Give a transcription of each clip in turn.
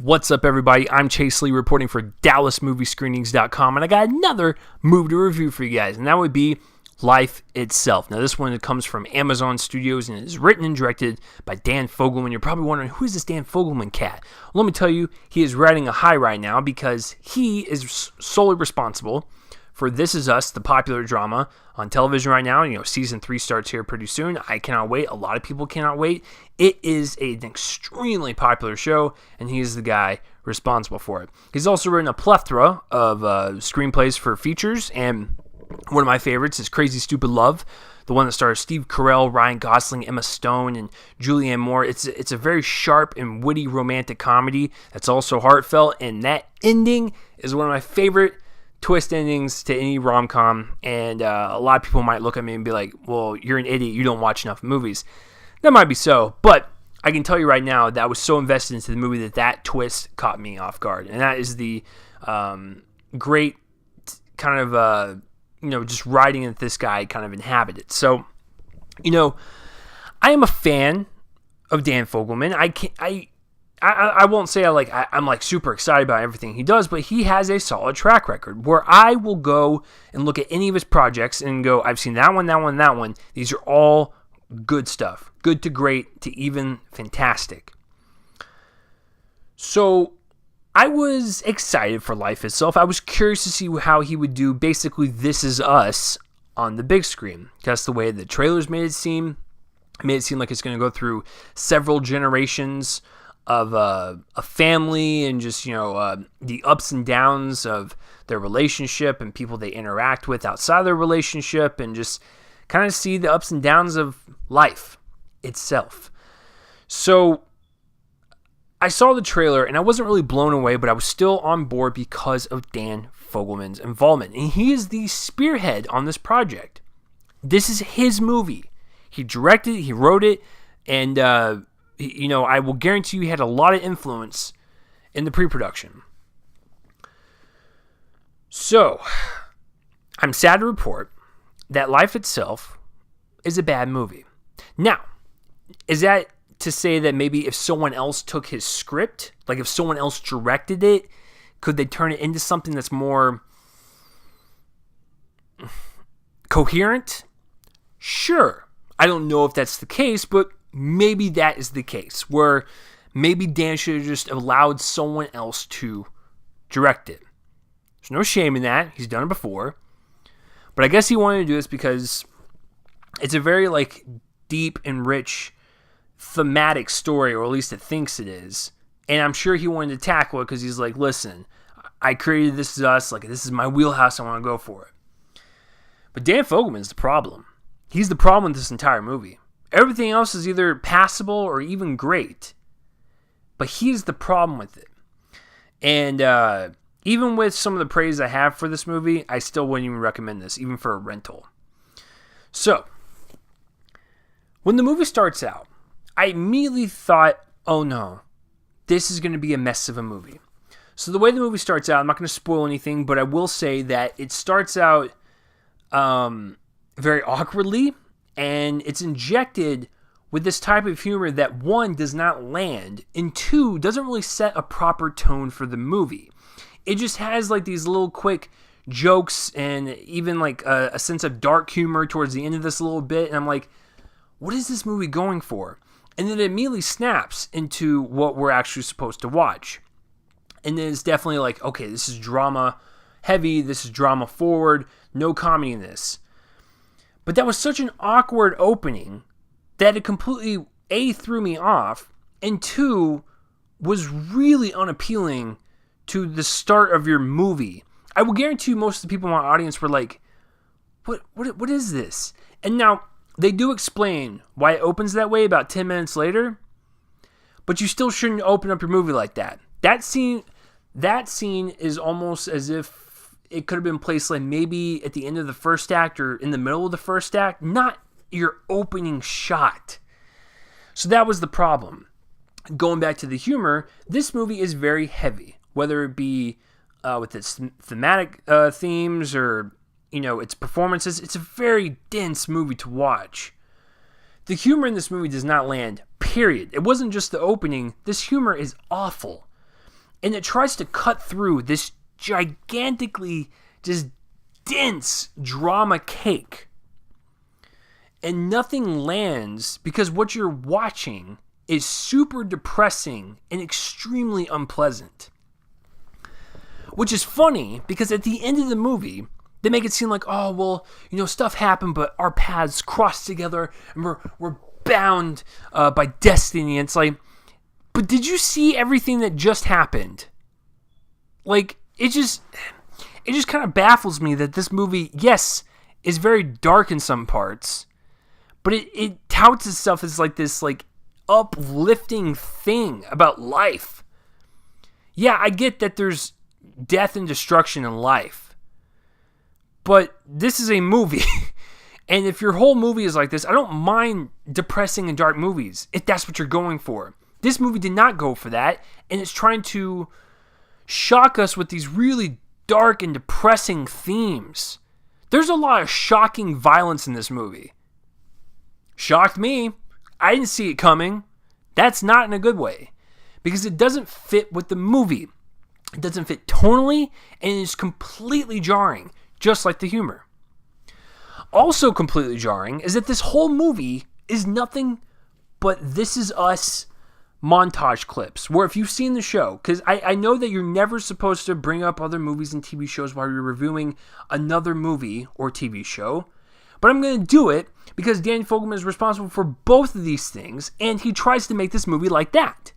What's up, everybody? I'm Chase Lee reporting for DallasMovieScreenings.com, and I got another movie to review for you guys, and that would be Life Itself. Now, this one comes from Amazon Studios and is written and directed by Dan Fogelman. You're probably wondering, who is this Dan Fogelman cat? Well, let me tell you, he is riding a high right now because he is solely responsible for This Is Us, the popular drama on television right now. Season 3 starts here pretty soon. I cannot wait. A lot of people cannot wait. It is an extremely popular show, and he is the guy responsible for it. He's also written a plethora of screenplays for features, and one of my favorites is Crazy Stupid Love, the one that stars Steve Carell, Ryan Gosling, Emma Stone, and Julianne Moore. It's a very sharp and witty romantic comedy that's also heartfelt, and that ending is one of my favorite twist endings to any rom-com, and a lot of people might look at me and be like, well, you're an idiot, you don't watch enough movies. That might be so, but I can tell you right now that I was so invested into the movie that twist caught me off guard, and that is the great kind of, just writing that this guy kind of inhabited. So, I am a fan of Dan Fogelman. I won't say I'm super excited about everything he does, but he has a solid track record where I will go and look at any of his projects and go, I've seen that one, that one, that one. These are all good stuff. Good to great to even fantastic. So I was excited for Life Itself. I was curious to see how he would do basically This Is Us on the big screen. That's the way the trailers made it seem. It made it seem like it's going to go through several generations of a family and just, the ups and downs of their relationship and people they interact with outside their relationship, and just kind of see the ups and downs of life itself. So I saw the trailer and I wasn't really blown away, but I was still on board because of Dan Fogelman's involvement. And he is the spearhead on this project. This is his movie. He directed it, he wrote it, and I will guarantee you he had a lot of influence in the pre-production. So, I'm sad to report that Life Itself is a bad movie. Now, is that to say that maybe if someone else took his script, like if someone else directed it, could they turn it into something that's more coherent? Sure. I don't know if that's the case, but maybe that is the case, where maybe Dan should have just allowed someone else to direct it. There's no shame in that. He's done it before. But I guess he wanted to do this because it's a very deep and rich thematic story, or at least it thinks it is. And I'm sure he wanted to tackle it because he's like, listen, I created This Is Us. This is my wheelhouse. I want to go for it. But Dan Fogelman's the problem. He's the problem with this entire movie. Everything else is either passable or even great. But he's the problem with it. And even with some of the praise I have for this movie, I still wouldn't even recommend this, even for a rental. So, when the movie starts out, I immediately thought, oh no, this is going to be a mess of a movie. So the way the movie starts out, I'm not going to spoil anything, but I will say that it starts out very awkwardly, and it's injected with this type of humor that, one, does not land, and two, doesn't really set a proper tone for the movie. It just has these little quick jokes and even a sense of dark humor towards the end of this little bit, and I'm like, what is this movie going for? And then it immediately snaps into what we're actually supposed to watch. And then it's definitely okay, this is drama heavy, this is drama forward, no comedy in this. But that was such an awkward opening that it completely, A, threw me off, and 2, was really unappealing to the start of your movie. I will guarantee you most of the people in my audience were like, what is this? And now, they do explain why it opens that way about 10 minutes later, but you still shouldn't open up your movie like that. That scene is almost as if it could have been placed maybe at the end of the first act or in the middle of the first act, not your opening shot. So that was the problem. Going back to the humor, this movie is very heavy, whether it be with its thematic themes or its performances. It's a very dense movie to watch. The humor in this movie does not land, period. It wasn't just the opening. This humor is awful. And it tries to cut through this gigantically just dense drama cake. And nothing lands because what you're watching is super depressing and extremely unpleasant. Which is funny because at the end of the movie, they make it seem like, oh, well, stuff happened, but our paths crossed together and we're bound by destiny. And it's like, but did you see everything that just happened? Like, it just kind of baffles me that this movie, yes, is very dark in some parts, but it touts itself as like this like uplifting thing about life. Yeah, I get that there's death and destruction in life, but this is a movie. And if your whole movie is like this, I don't mind depressing and dark movies if that's what you're going for. This movie did not go for that, and it's trying to shock us with these really dark and depressing themes. There's a lot of shocking violence in this movie. Shocked me. I didn't see it coming. That's not in a good way, because it doesn't fit with the movie. It doesn't fit tonally, and it's completely jarring, just like the humor. Also completely jarring is that this whole movie is nothing but This Is Us montage clips, where if you've seen the show, because I know that you're never supposed to bring up other movies and TV shows while you're reviewing another movie or TV show, but I'm going to do it because Danny Fogelman is responsible for both of these things, and he tries to make this movie like that.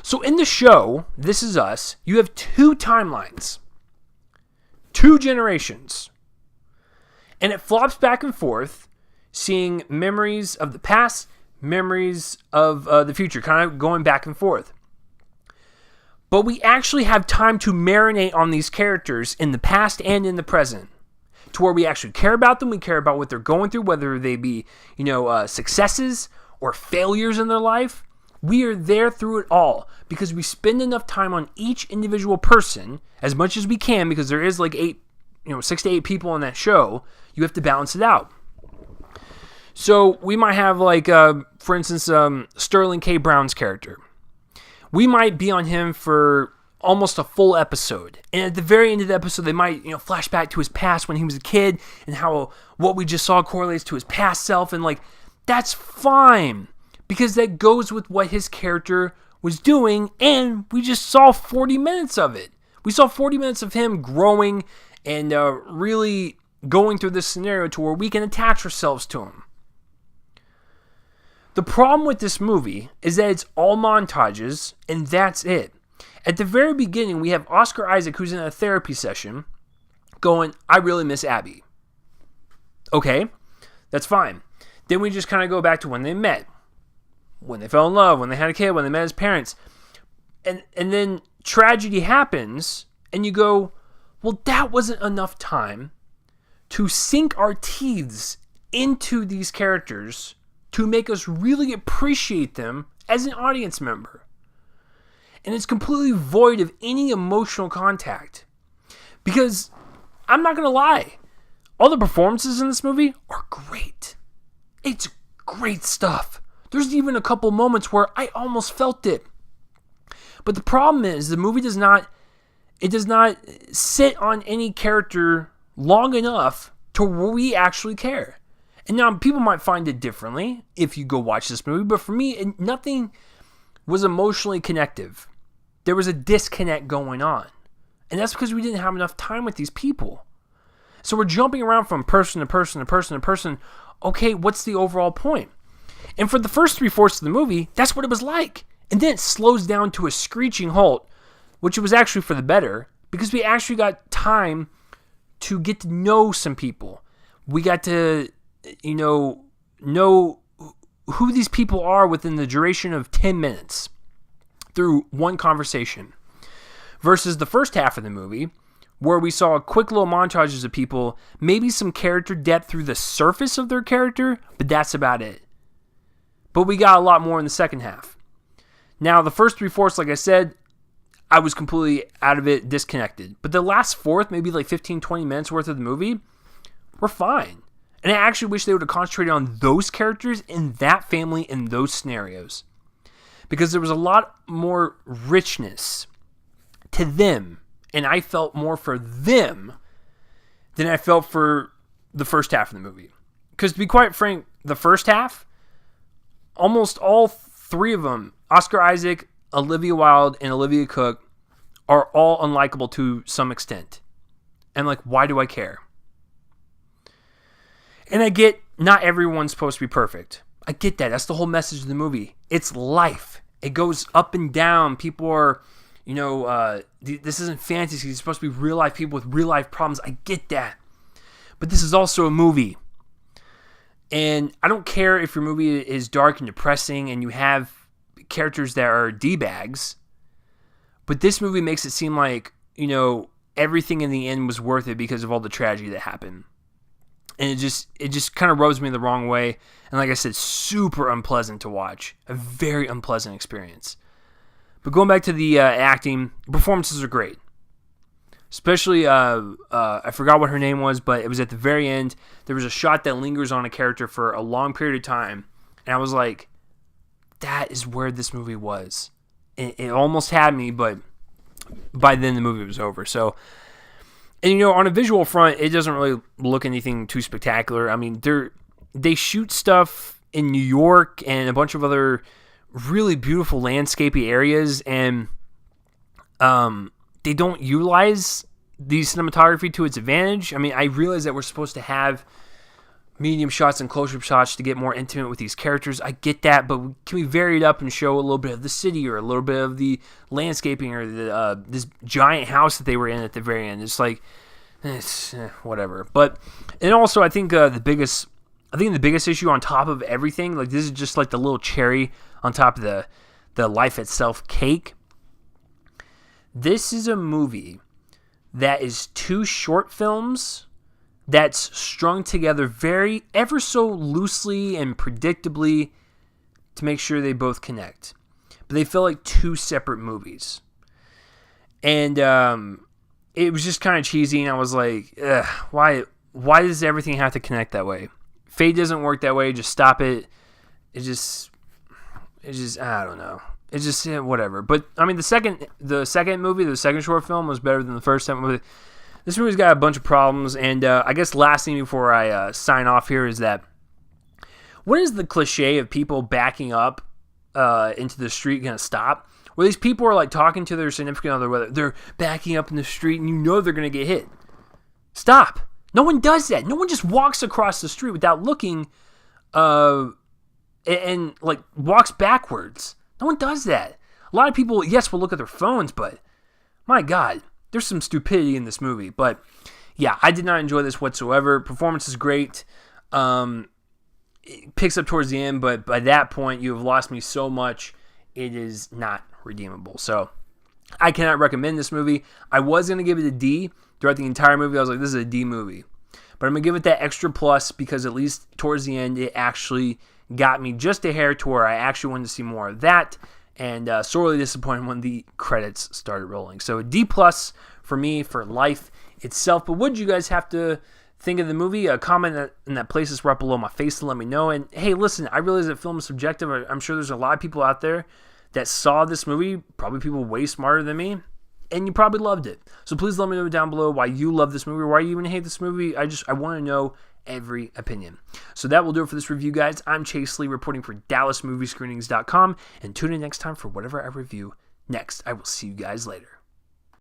So in the show, This Is Us, you have two timelines, two generations, and it flops back and forth, seeing memories of the past, memories of the future, kind of going back and forth. But we actually have time to marinate on these characters in the past and in the present, to where we actually care about them. We care about what they're going through, whether they be, successes or failures in their life. We are there through it all because we spend enough time on each individual person, as much as we can, because there is like 6 to 8 people on that show. You have to balance it out. So we might have for instance, Sterling K. Brown's character. We might be on him for almost a full episode. And at the very end of the episode, they might, flash back to his past when he was a kid and how what we just saw correlates to his past self. And that's fine, because that goes with what his character was doing. And we just saw 40 minutes of it. We saw 40 minutes of him growing and really going through this scenario to where we can attach ourselves to him. The problem with this movie is that it's all montages, and that's it. At the very beginning, we have Oscar Isaac, who's in a therapy session, going, I really miss Abby. Okay, that's fine. Then we just kind of go back to when they met, when they fell in love, when they had a kid, when they met his parents. And then tragedy happens, and you go, well, that wasn't enough time to sink our teeths into these characters to make us really appreciate them as an audience member. And it's completely void of any emotional contact. Because, I'm not going to lie, all the performances in this movie are great. It's great stuff. There's even a couple moments where I almost felt it. But the problem is, the movie does not sit on any character long enough to where we actually care. And now people might find it differently if you go watch this movie, but for me, nothing was emotionally connective. There was a disconnect going on. And that's because we didn't have enough time with these people. So we're jumping around from person to person to person to person. Okay, what's the overall point? And for the first 3/4 of the movie, that's what it was like. And then it slows down to a screeching halt, which was actually for the better, because we actually got time to get to know some people. We got to know who these people are within the duration of 10 minutes through one conversation, versus the first half of the movie where we saw quick little montages of people, maybe some character depth through the surface of their character, but that's about it. But we got a lot more in the second half. Now, the first 3/4, like I said, I was completely out of it, disconnected. But the last fourth, maybe 15, 20 minutes worth of the movie, were fine. And I actually wish they would have concentrated on those characters in that family in those scenarios. Because there was a lot more richness to them, and I felt more for them than I felt for the first half of the movie. Because to be quite frank, the first half, almost all three of them, Oscar Isaac, Olivia Wilde, and Olivia Cooke, are all unlikable to some extent. And like, why do I care? And I get not everyone's supposed to be perfect. I get that. That's the whole message of the movie. It's life. It goes up and down. People are, this isn't fantasy. It's supposed to be real life people with real life problems. I get that. But this is also a movie. And I don't care if your movie is dark and depressing and you have characters that are D-bags. But this movie makes it seem like, everything in the end was worth it because of all the tragedy that happened. And it just kind of rubs me the wrong way. And like I said, super unpleasant to watch. A very unpleasant experience. But going back to the acting, performances are great. Especially, I forgot what her name was, but it was at the very end. There was a shot that lingers on a character for a long period of time. And I was like, that is where this movie was. It almost had me, but by then the movie was over. So, and on a visual front, it doesn't really look anything too spectacular. I mean, they shoot stuff in New York and a bunch of other really beautiful landscapey areas, and they don't utilize the cinematography to its advantage. I mean, I realize that we're supposed to have medium shots and close-up shots to get more intimate with these characters. I get that, but can we vary it up and show a little bit of the city or a little bit of the landscaping or this giant house that they were in at the very end? It's like, whatever. But and also, I think the biggest issue on top of everything, like this is just like the little cherry on top of the life itself cake. This is a movie that is two short films that's strung together ever so loosely and predictably to make sure they both connect. But they feel like two separate movies. And it was just kind of cheesy, and I was like, ugh, why does everything have to connect that way? Fate doesn't work that way, just stop it. It's just I don't know. It's just whatever. But I mean, the second movie, the second short film was better than the first movie. This movie's got a bunch of problems, and I guess last thing before I sign off here is that when is the cliche of people backing up into the street going to stop? Where these people are like talking to their significant other, whether they're backing up in the street and they're going to get hit. Stop. No one does that. No one just walks across the street without looking and like walks backwards. No one does that. A lot of people, yes, will look at their phones, but my God, there's some stupidity in this movie. But yeah, I did not enjoy this whatsoever. Performance is great. It picks up towards the end, but by that point, you have lost me so much, it is not redeemable. So I cannot recommend this movie. I was going to give it a D throughout the entire movie. I was like, this is a D movie. But I'm going to give it that extra plus because at least towards the end, it actually got me just a hair to where I actually wanted to see more of that. And sorely disappointed when the credits started rolling. So a D plus for me for life itself. But what did you guys have to think of the movie? Comment in that places right below my face to let me know. And hey, listen, I realize that film is subjective. I'm sure there's a lot of people out there that saw this movie, probably people way smarter than me, and you probably loved it. So please let me know down below why you love this movie or why you even hate this movie. I want to know every opinion. So that will do it for this review, guys. I'm Chase Lee reporting for DallasMovieScreenings.com, and tune in next time for whatever I review next. I will see you guys later.